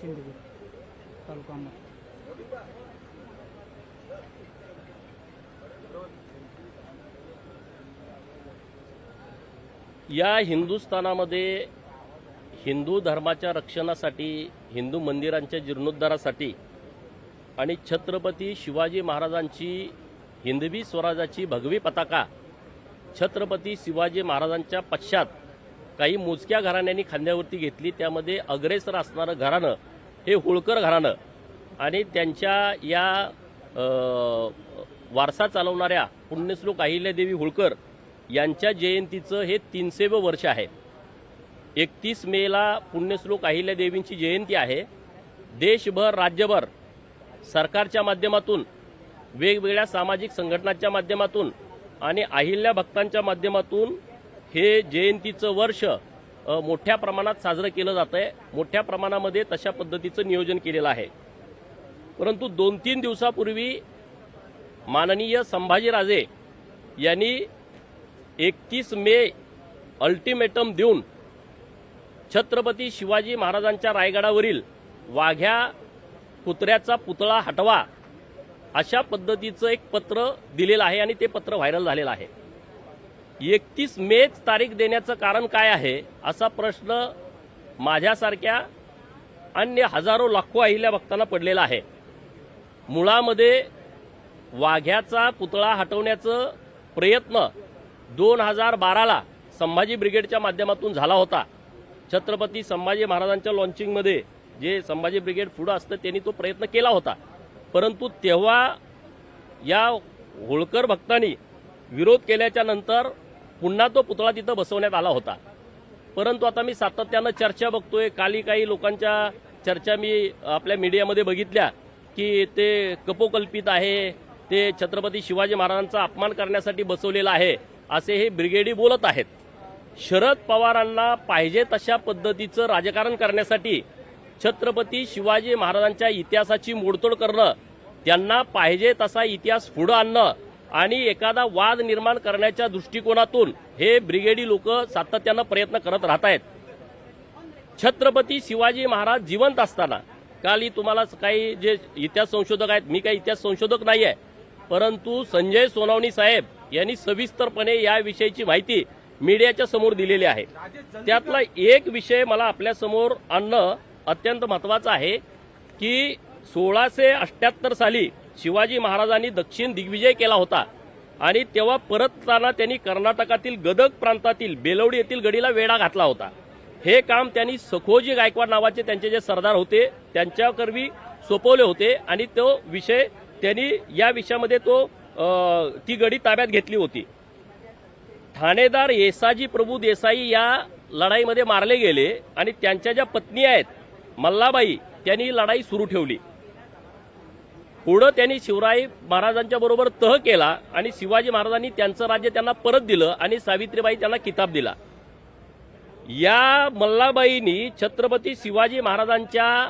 सिंदगी तालुका अंबड. या हिंदुस्थानामध्ये हिंदू धर्माच्या रक्षणासाठी, हिंदू मंदिरांच्या जीर्णोद्धारासाठी आणि छत्रपती शिवाजी महाराजांची हिंदवी स्वराज्याची भगवी पताका छत्रपती शिवाजी महाराजांच्या पश्चात काही मोजक्या घराण्यांनी खांद्यावरती घेतली. त्यामध्ये अग्रेसर असणारं घराणं हे होळकर घराणं आणि त्यांच्या या वारसा चालवणाऱ्या पुण्यश्लोक अहिल्यादेवी होळकर यांच्या जयंतीचं हे 300वें वर्ष आहे. 31 मेला पुण्यश्लोक अहिल्यादेवींची जयंती आहे. देशभर, राज्यभर सरकारच्या माध्यमातून, वेगवेगळ्या सामाजिक संघटनांच्या माध्यमातून आणि अहिल्या भक्तांच्या माध्यमातून हे जयंतीचं वर्ष मोठ्या प्रमाणात साजरं केलं जात आहे. मोठ्या प्रमाणामध्ये तशा पद्धतीचं नियोजन केलेलं आहे. परंतु 2-3 दिवसापूर्वी माननीय संभाजीराजे यांनी 31 मे अल्टिमेटम देऊन छत्रपती शिवाजी महाराजांच्या रायगडावरील वाघ्या कुत्र्याचा पुतळा हटवा अशा पद्धतीचं एक पत्र दिलेलं आहे आणि ते पत्र व्हायरल झालेलं आहे. 31 मेच तारीख देण्याचं कारण काय आहे असा प्रश्न माझ्यासारख्या अन्य हजारो लाखो अहिल्या भक्तांना पडलेला आहे. मुळामध्ये वाघ्याचा पुतळा हटवण्याचा प्रयत्न 2012ला संभाजी ब्रिगेडच्या माध्यमातून झाला होता. छत्रपती संभाजी महाराजांच्या लॉन्चिंगमध्ये जे संभाजी ब्रिगेड पुढे असतं त्यांनी तो प्रयत्न केला होता. परंतु तेव्हा या होळकर भक्तांनी विरोध केल्याच्या नंतर पुन्हा तो पुतळा तिथं बसवण्यात आला होता. परंतु आता मी सातत्यानं चर्चा बघतोय. काली काही लोकांच्या चर्चा मी आपल्या मीडियामध्ये बघितल्या की ते कपोकल्पित आहे, ते छत्रपती शिवाजी महाराजांचा अपमान करण्यासाठी बसवलेलं आहे असे हे ब्रिगेडी बोलत आहेत. शरद पवारांना पाहिजे तशा पद्धतीचं राजकारण करण्यासाठी छत्रपती शिवाजी महाराजांच्या इतिहासाची मोडतोड करणं, त्यांना पाहिजे तसा इतिहास पुढे आणणं आणि एखादा वाद निर्माण करण्याच्या दृष्टिकोनातून हे ब्रिगेडी लोक सातत्यानं प्रयत्न करत राहत आहेत. छत्रपती शिवाजी महाराज जिवंत असताना, काल तुम्हाला काही जे इतिहास संशोधक आहेत, मी काही इतिहास संशोधक नाही आहे, परंतु संजय सोनावणी साहेब यांनी सविस्तरपणे याविषयीची माहिती मीडियाच्या समोर दिलेली आहे. त्यातला एक विषय मला आपल्या समोर आणणं अत्यंत महत्त्वाचं आहे की 1678 साली शिवाजी महाराजांनी दक्षिण दिग्विजय केला होता आणि तेव्हा परतताना त्यांनी कर्नाटकातील गदग प्रांतातील बेलवडी येथील गडीला वेढा घातला होता. हे काम त्यांनी सखोजी गायकवाड नावाचे त्यांचे जे सरदार होते त्यांच्याकरवी सोपवले होते आणि तो विषय त्यांनी या विषयामध्ये ती गडी ताब्यात घेतली होती. ठाणेदार येसाजी प्रभू देसाई या लढाईमध्ये मारले गेले आणि त्यांच्या ज्या पत्नी आहेत मल्लाबाई त्यांनी लढाई सुरू ठेवली. पुढे त्यांनी शिवराय महाराजांच्या बरोबर तह केला आणि शिवाजी महाराजांनी त्यांचं राज्य त्यांना परत दिलं आणि सावित्रीबाई त्यांना किताब दिला. या मल्लाबाईंनी छत्रपती शिवाजी महाराजांच्या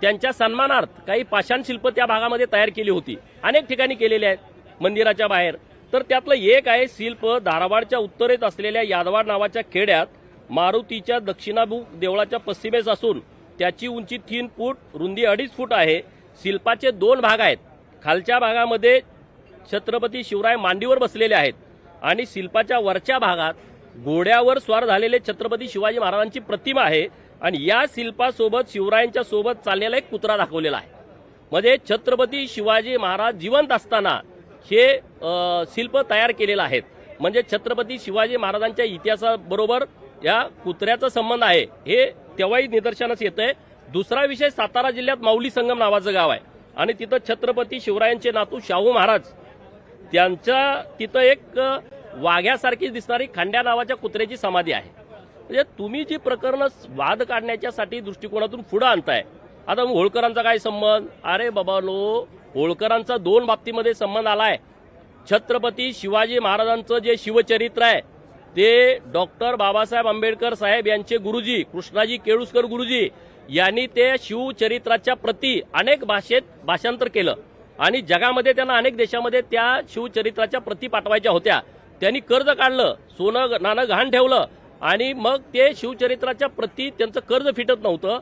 त्यांच्या सन्मानार्थ काही पाषाण शिल्प त्या भागामध्ये तयार केली होती. अनेक ठिकाणी केलेले आहेत मंदिराच्या बाहेर. तर त्यातलं एक आहे शिल्प धारवाडच्या उत्तरेत असलेल्या यादवाड नावाच्या खेड्यात मारुतीच्या दक्षिणाभिमुख देवळाच्या पश्चिमेस असून त्याची उंची 3 फूट, रुंदी 2.5 फूट आहे. शिल्पाचे 2 भाग आहेत. खालच्या भागामध्ये छत्रपती शिवराय मांडीवर बसलेले आहेत आणि शिल्पाच्या वरच्या भागात घोड्यावर स्वार झालेले छत्रपती शिवाजी महाराजांची प्रतिमा आहे आणि या शिल्पासोबत शिवरायांच्या सोबत चाललेला एक कुत्रा दाखवलेला आहे. म्हणजे छत्रपती शिवाजी महाराज जिवंत असताना हे शिल्प तयार केलेलं आहेत. म्हणजे छत्रपती शिवाजी महाराजांच्या इतिहासाबरोबर या कुत्र्याचा संबंध आहे हे तेव्हाही निदर्शनास येतंय. दुसरा विषय, सातारा जिल्ह्यात माऊली संगम नावाचं गाव आहे आणि तिथं छत्रपती शिवरायांचे नातू शाहू महाराज त्यांच्या तिथं एक वाघ्यासारखी दिसणारी खांड्या नावाच्या कुत्र्याची समाधी आहे. म्हणजे तुम्ही जी प्रकरणं वाद काढण्याच्यासाठी दृष्टिकोनातून पुढे आणताय. आता होळकरांचा काय संबंध? अरे बाबानो, होळकरांचा 2 बाबतीमध्ये संबंध आलाय. छत्रपती शिवाजी महाराजांचं जे शिवचरित्र आहे ते डॉक्टर बाबासाहेब आंबेडकर साहेब यांचे गुरुजी कृष्णाजी केळुसकर गुरुजी यांनी ते शिवचरित्राच्या प्रती अनेक भाषेत भाषांतर केलं आणि जगामध्ये त्यांना अनेक देशामध्ये त्या शिवचरित्राच्या प्रती पाठवायच्या होत्या. त्यांनी कर्ज काढलं, सोनं नाणं गहाण ठेवलं आणि मग ते शिवचरित्राच्या प्रती त्यांचं कर्ज फिटत नव्हतं